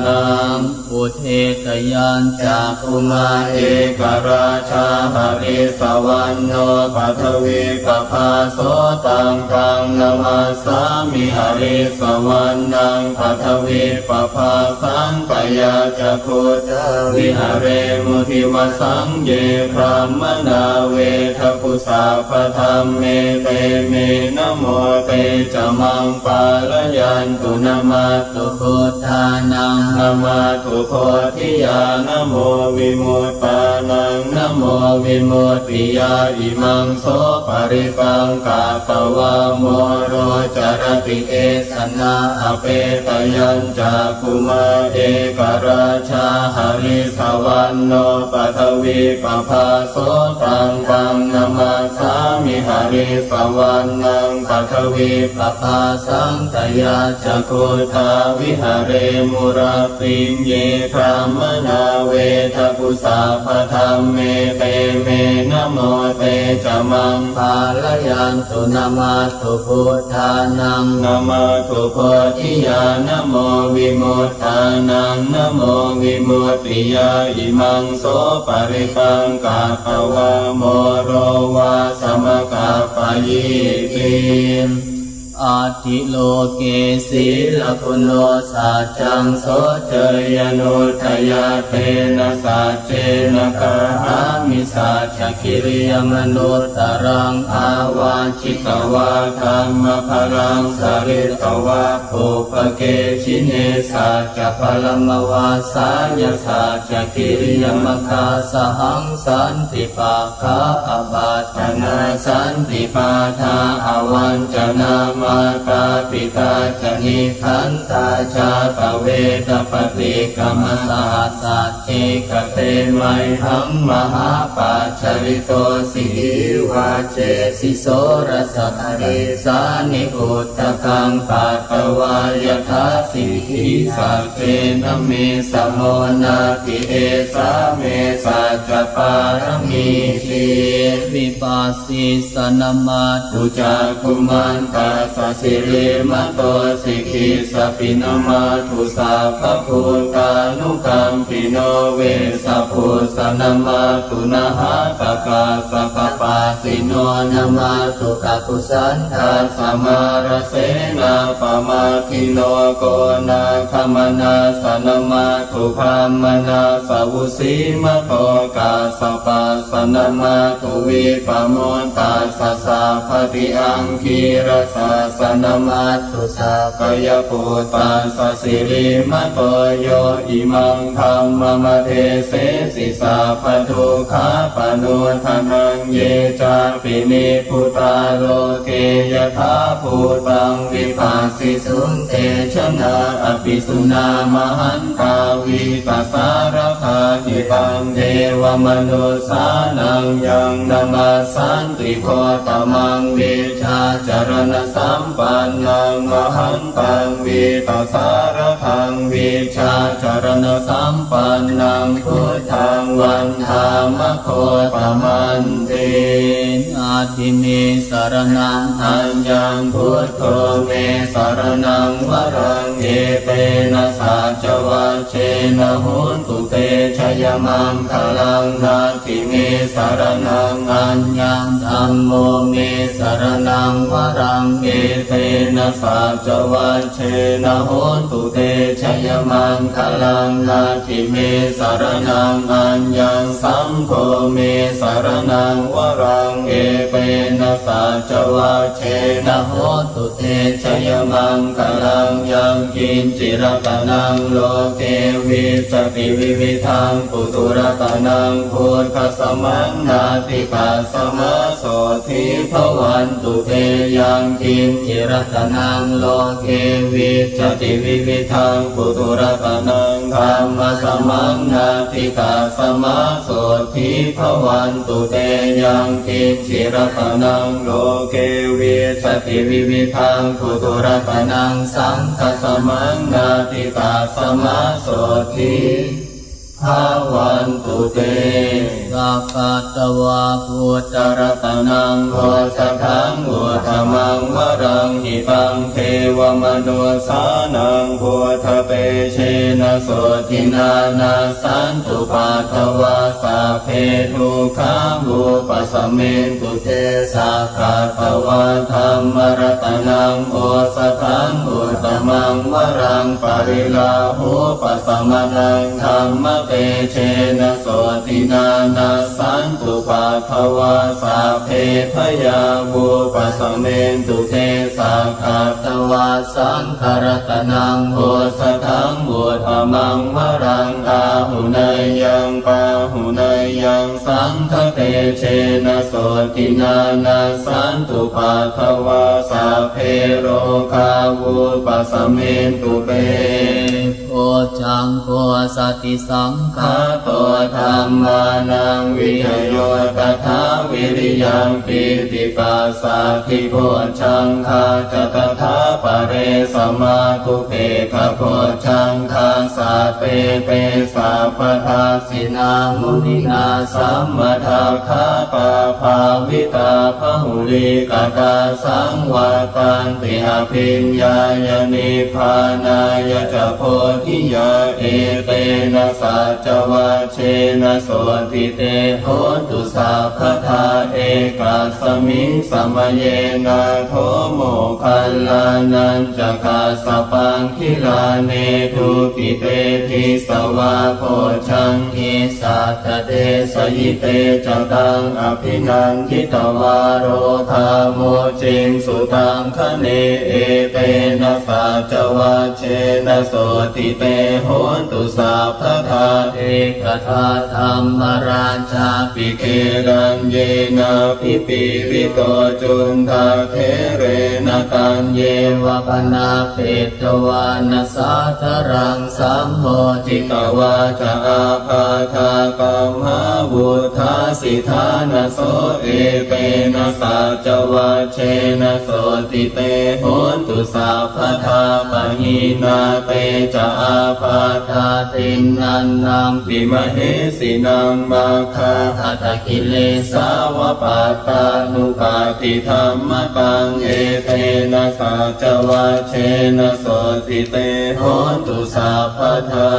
นังอุเทตยัญจากขุมาเอกราชาหริสวรรณโนปัทวีปภาโสตังกังนามาสามิหริสวรรณังปัทวีปภาสังกายาจักขุตวิหเรมุทิวสังเยพรหมนาเวทปุสาภธรรมเมเตเมนะโมเตจมังปาลยันตุนะมาตุพุทธานังนะมาตุโพธิญาณโมวิมุตตานังนะโมวิมุตติยาอิมังโสปริปังกาตวะโมโรจารติเอสนาอเปตยัญจากขุมาเอกราชาหริสวรรณโนปัทวีปภาโสตังกังนามาสามิหริสวรรณังปัทวีปภาสังกายาจักขุทาวิหเรมุราติงเยพรหมนาเวทปุสาภธรรมเมเตเมนะโมเตจมังปาลยันตุนะมาตุพุทธานังนะมาตุโพธิญาณโมวิมุตตานังนะโมวิมุตติยาอิมังโสปริปังกาตวะโมโรวาสมกาปยิติอาทิโลเกศีลปุโนสัจจังโสเจยนุทยาเตนะสัจเจนะกะหามิสัจจคิริยมนุตตรังอาวาชิตวะธรรมภรังสริตวะภูปเกชิเนสัจจพลมวาสายสัจจคิริยมคาสหังสันติปาคาอบาตนาสันติปาทาอวันจนามาตาปิตาจนิขันตาชาตเวทปฏิกรรมสาสัจเจกเตไมหังมหาปัจจริโตสิวาเจสิโสรสหริสานิอุตตะกังปัตตวายทาสิหิสัจเจนะเมสมโมนาติเอสาเมสัจจปารมีติวิปัสสิสนมาตุจักขุมันตัส สสิริมโตสิกิสปินมาทุสาภพุทธานุกัมปิโนเวสพุสนามาตุนะหะตกาสปปาสิโนนามาตุกกุสันทาสมารเสนาปมาคิโนโกนาคมนาสนามาตุพามนาสาวุสีมโตกาสปาสนามาตุวิปโมตาสสะภติอังคีรสาสนามาตุสากยปุตตาสสิริมโตโยอิมังธัมมมเทเสสิสาปทุขาปนุทนังเยจาปินิพุตตาโลเกยถาภูตังวิปัสสิสุนเตชนะอภิสุนามหันตาวิปัสสารคาหิตังเทวมนุสานังยังนามาสันติโคตมังวิชาจารณสัมปันนังมหันตังวิปัสสารคังวิชาจารณสัมปันนังพุทธังวันธามโคตมันติอาทิเมสรณังอัญญังพุทโธเมสรณังวรังเอเตนะสัจวัชเชนะโหนตุเตชยมังคลังนาทิเมสรณังอัญญังธัมโมเมสรณังวรังเอเตนะสัจวัชเชนะโหนตุเตชยมังคลังนาทิเมสรณังอัญญังสังโฆเมสรณังวรังเอเตนะสัจวัชเชนะโหนตุเตชยมังคลังยังกินจิรตนังโลเกวิสติวิวิทังปุตุรตนังพุทธสมังนาติกาสมาโสทิภวันตุเตยังกินจิรตนังโลเกวิสติวิวิทังปุตุรตนังธรรมสมังนาติกาสมาโสทิภวันตุเตยังกินจิรตนังโลเกวิสติวิวิทังปุตุรตนังสังฆสมังนาติกาสมาโสทิภวันตุเตสัพพะตวาพุทธรัตนังโฆสทังอุทธมังวรังหิตังเทวมนุสานังพุทธเปเชนะโสทินานาสันตุปัทวาสัพเพทุกขามุปสัมเมนตุเตสัพพะตวาธัมมรัตนังโฆสทังอุทธมังวรังปริลาหุปสัมมนังธัมมเตเชนะโสตินานาสันตุปัทวาสัพเพพยาวุปสัมเมนตุเตสักขัตตวาสังฆรัตนังโฆสทังอุทธมังวรังอาหุเนยยังปาหุเนยยังสังฆเตเชนะโสตินานาสันตุปัทวาสัพเพโรคาวุปสัมเมนตุเปโอจังโฆสติสังฆาโตธัมมานังวิทโยตถาวิริยังปิติปัสสะทิโพชังคาจตถาปะเรสมาทุเปขโพชังคาสาเปเปสัพพทาสินามุนินาสัมมทาคาปาภาวิตาพหุลิกตาสังวาตันติอภิญญายนิพพานายจะโพธิยาเอเตนะสัจวัชเชนะโสติเตโหตุสัพพทาเอกาสมิงสมเยนะโทโมคัลลานันจกาสปังคิลาเนทุกิเตทิสวาโพชังคิสัตเตสยิเตจตังอภินันทิตวารโรธาโมจิงสุตังคเนเอเตนะสัจวัชเชนะโสติเตโหตุสัพพทาเอกทาธรรมราชาปิเกรัญเยนะพิปิวิโตจุนทาเทเรนะตัญเยวะปนาเปตวานะสาธรังสัมโมทิกวาจะอาภาคากมหาวุธาสิทานะโสเอเปนะสัจวัชเชนะโสติเตโหตุสัพพทาปหินาเตจะอา อาปาทาตินนันนังปิมเหสินังมาคาหัตถกิเลสาวปาตานุปาติธรรมกังเอเตนะสัจวัชเชนะโสติเตโหตุสัพพทา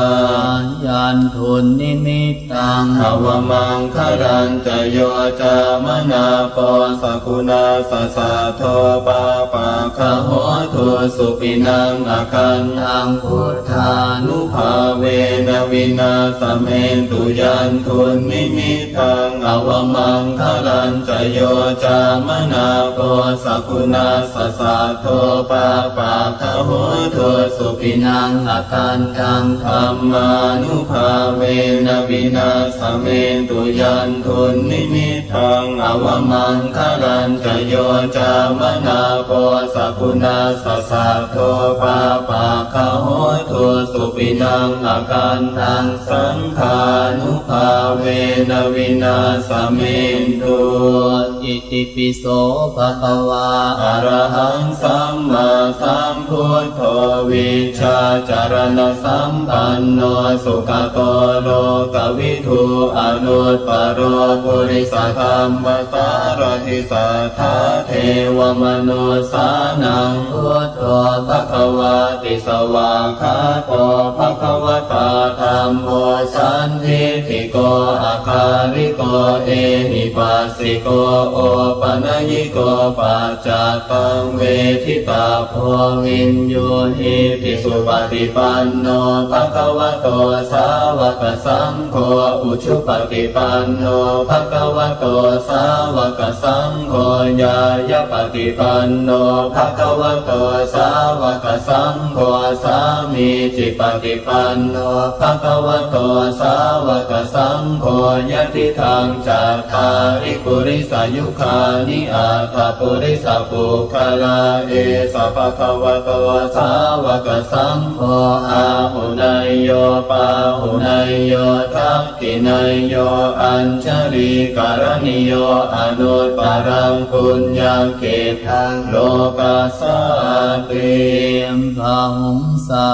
ยันทุนนิมิตตังภวมังครันจโยจามนาปสกุณาสสะโทปาปะคะโหตุสุปินังอาคันตังพุทธานุภาเวนะวินาสเมตุยันทุนนิมิตตังภวมังครันจโยจามนาปสกุณาสสะโทปาปะคะโหตุสุปินังอาคันตังธรรมานุภาเวนะวินาสเมตุยันทุนนิมิตตังภวมังครันจโยจามนาปสกุณาสสะโทปาปะคะโหตุสุปินังอาคันตังสังฆานุภาเวนะวินาสเมตุอิติปิโสภะคะวาอะระหังสัมมาสัมพุทโธวิชชาจารณสัมปันโนสุขโตโลกวิทูอนุตตโรปุริสธรรมสารทิสัทธาเทวมนุสานังพุทโธภควาติสวากขาโตภควตาธัมโมสันทิฏฐิโกอาคาริโกเอหิปัสสิโกโอปนัญิโกปัจจตังเวทิตาโพวินโยหิติสุปฏิปันโนภควโตสาวกสังโฆอุชุปฏิปันโนภควโตสาวกสังโฆญาญปฏิปันโนภควโตสาวกสังโฆสามีจิปฏิปันโนภควโตสาวกสังโฆยะติทังจัตตาริปุริสายุคานิอัตถปุริสปุคลาเอสะภควโตสาวกสังโฆอาหุนายโยปาหุนายโยทักขินายโยอัญชลีการณิโยอนุตตรังปุญญเขตังโลกัสสติมภังสา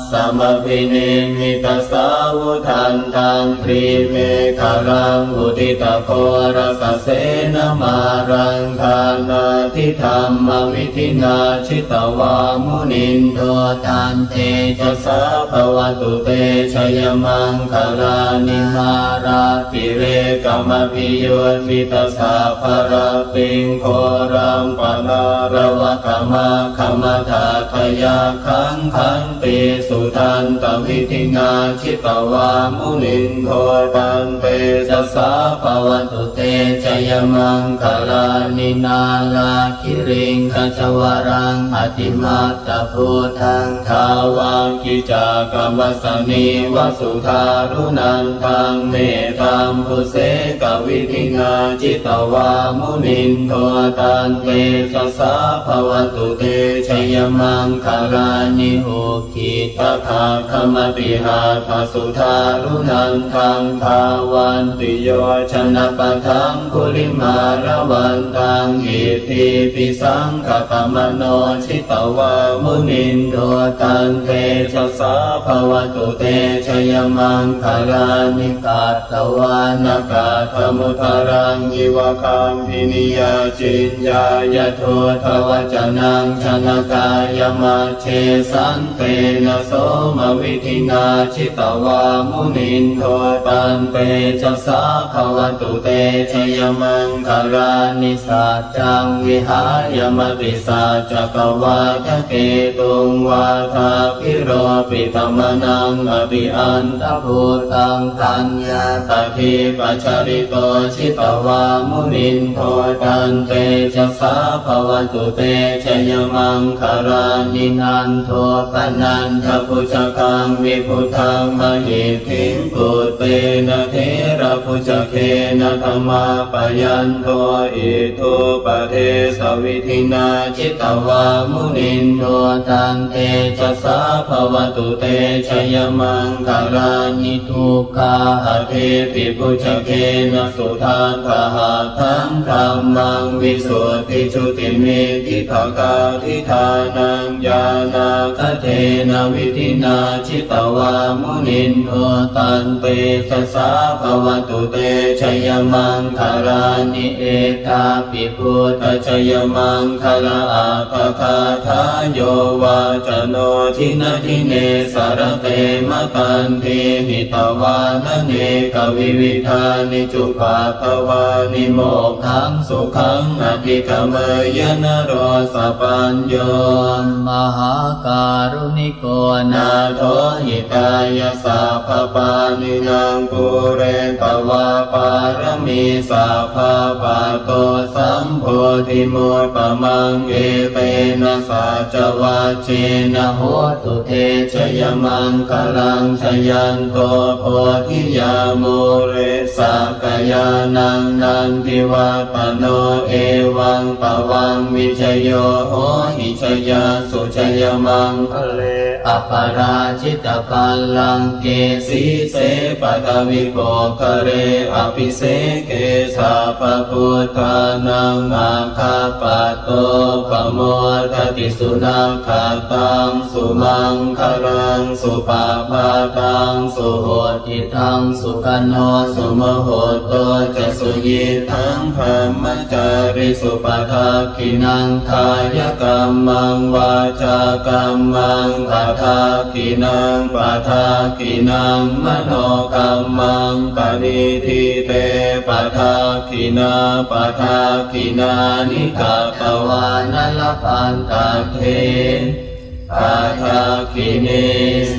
สมภินิมิตสาวุทันตังพรีเมฆรังอุทิตโครสเสนมารังคานาทิธรรมวิธินาชิตวามุนินโทตันเตชะสาภวตุเตชยมังคลานิมาราติเรกมพิโยทิตสาภราปิงโครังปนาระวะกมะขมทาทยาขังขันติสุทันตวิธินาชิตวามุนินโทตันเตชะสาภวตุเตชยมังคลานินาลาคิริงขจวรังอติมัตตพุทธังทาวังกิจากัมวสนีวสุธารุนันทังเมตัมภุเสกวิธินาจิตวามุนินโทตันเตชะสาภวตุเตชยมังคลานิโหคิตถาคมติหาภสุธารุนันทังทาวันติโยชนะปะทังคุลิมาระวันตังอิติปิสังขตมโนชิตวามุนินโทตันเตชะสาภวตุเตชยมังคลานิกาตวานากาธมุทรังยิวคัมพินิยาจินญายโททวจนังชนกายมัชเชสันเตนะโสมวิธินาชิตวามุนินโทตันเตชะสาภวตุเตชยมังคลานิสัจจังวิหายมติสัจจกวาทะเกตุงวาทาพิโรปิตมนังอภิอันตภูตังทัญญาตถิปัจจริโตชิตวามุนินโทตันเตชะสาภวตุเตชยมังคลานินันโทปนันทพุชกังวิพุทังมหิทธิปุตเตนะเทระพุชเคนะธรรมาปยันโทอิทุปเทสวิธินาจิตวามุนินโทตันเตชะสาภวตุเตชยมังคลานิทุกขาหะเทปิพุชเคนะสุทานทหะทังธรรมังวิสุทธิชุติเมทิภกาทิทานังญาณัง คเทนะวิธินาชิตวามุนินโนตันเตชะสาภวตุเตชยมังคารานิเอตาปิพุทธชยมังคลาอาภคาทาโยวาจโนทินาทิเนสารเตมะกันเทหิตวานเนกวิวิธานิจุปาภวานิโมกขังสุขังอภิกเมยนโรสปัญโยมหาการุณิโกนาโทหิตายาสาภปานินางปุเรตวาปารมีสาภาปะโตสัมโพธิมุตปมังเอเตนะสัจวัชเชนะโหตุเทชยมังคลังชยันโตโพธิยาโมเรสักยานังนันทิวาปโนเอวังปวังวิชโยโหหิชยาสุชยมังคะเลอปราชิตปัลลังเกสีเสปะทวิโกคะเรอภิเสเกสาปพุทธานังอาคาปะโตปโมทติสุนัขขาตังสุมังคลังสุปาปาตังสุโหติตังสุกันโนสุมโหโตจะสุยิทังพรหมจาริสุปทาคินังทายกรรมังวาจากรรมังปทาคินังปทาคินังมโนกรรมังปณิทิเตปทาคินาปทาคินานิกาปวานลปันตเทปาทาคิเน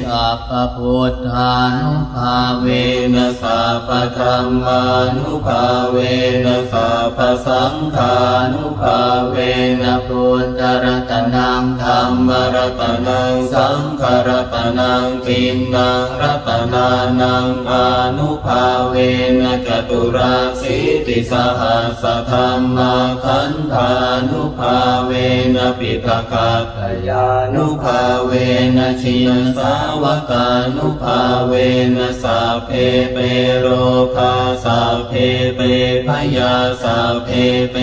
สัพพุทธานุภาเวนะสัพพธัมมานุภาเวนะสัพพสังฆานุภาเวนะพุทธรัตนังธัมมรัตนังสังฆรัตนังทินนังรัตนานังอานุภาเวนะจตุราสิติสหัสธัมมาขันธานุภาเวนะปิภคัตถยานุภาเวนะชินสาวกานุภาเวนะสัพเพเปโรคาสัพเพเปพยาสัพเพเป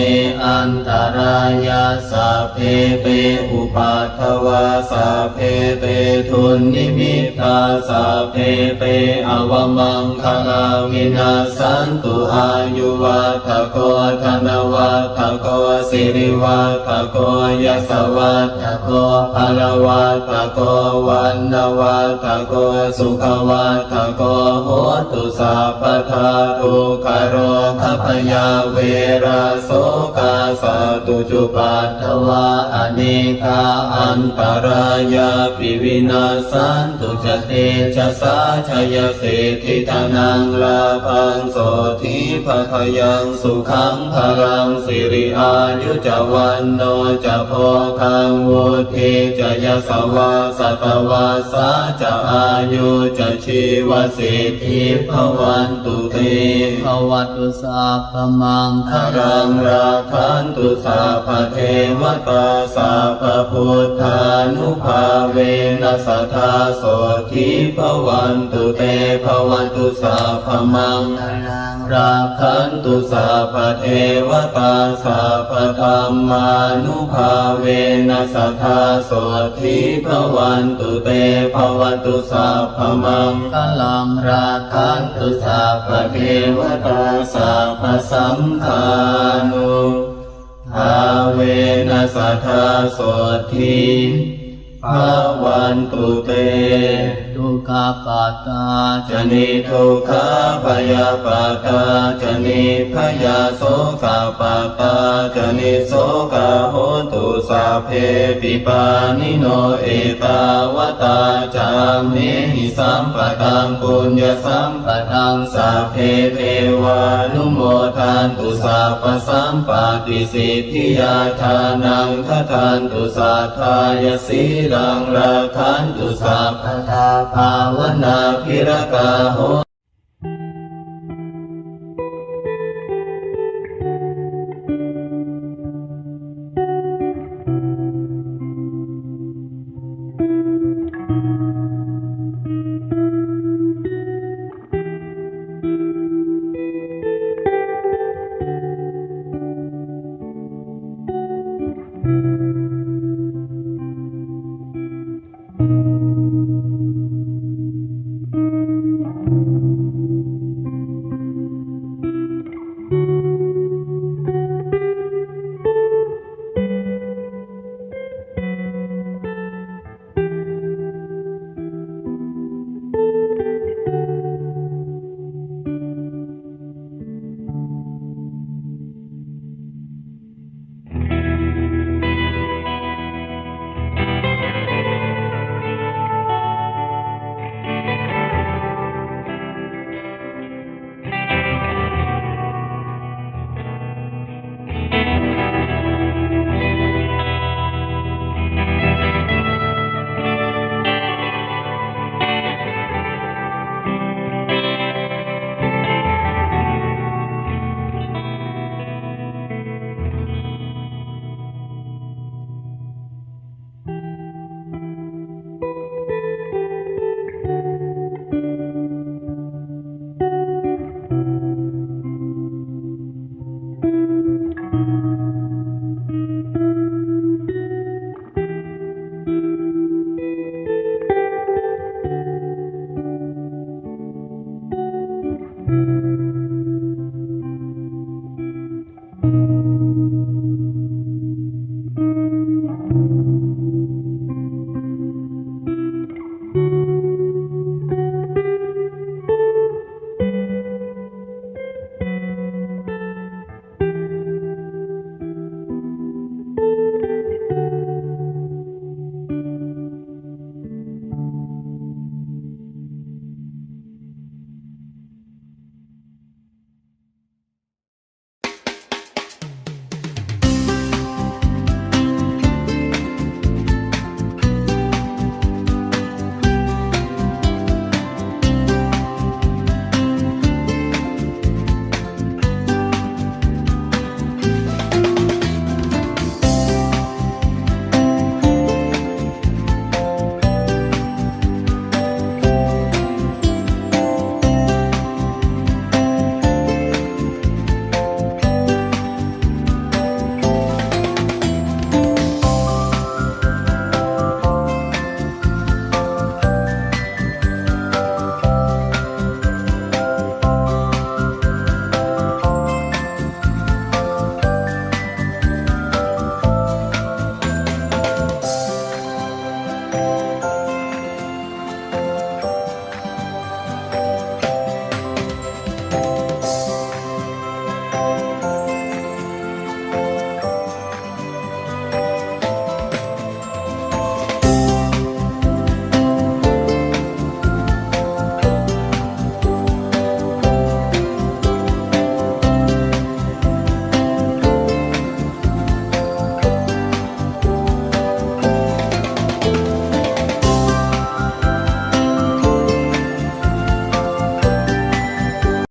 อันตรายาสัพเพเปอุปัฏฐวาสัพเพเปทุนนิมิตาสัพเพเปอวมังคลาวินาสันตุอายุวัฏโกธนวัฏโกสิริวัฏโกยสวัฏโกภลวัฏโกวันนวัฏโกสุขวัฏโกโหตุสัพพทาทุกขโรคพยาเวราโสกาสตุจุปัฏฐวาอเนกาอันตรายาปิวินาสันตุจเตชะสาชยเสทิทานังลาภังโสธิภคยังสุขังพลังสิริอายุจวันโนจะโพคังวุฒิจะยสวาสัตวาสาจะอายุจะชีวสิทธิภวันตุเตภวัตุสัพพมังคลังราคันตุสัพพเทวตาสัพพพุทธานุภาเวนัสทธาโสทิภวันตุเตภวันตุสัพพมังคลังราคันตุสัพพเทวตาสัพพธรรมานุภาเวนัสทธาโสทิภวันตุเตภวันตุสัพพมังคลังราคันตุสัพพเทวตาสัพพสังฆานุภาเวนัสทธาโสทิภวันตุเตทุกขปัตตาจนิทุกขพยาปัตตาจนิพยาโสกปัตตาจนิโสกโหตุสัพเพปิปานิโนเอตาวตาจามเมหิสัมปตังปุญญสัมปตังสัพเพเทวานุโมทันตุสัพพสัมปติสิทธิยาทานังทัทันตุสัทธายสีรังราคันตุสัพพทาภาวนาภิรกาโห อ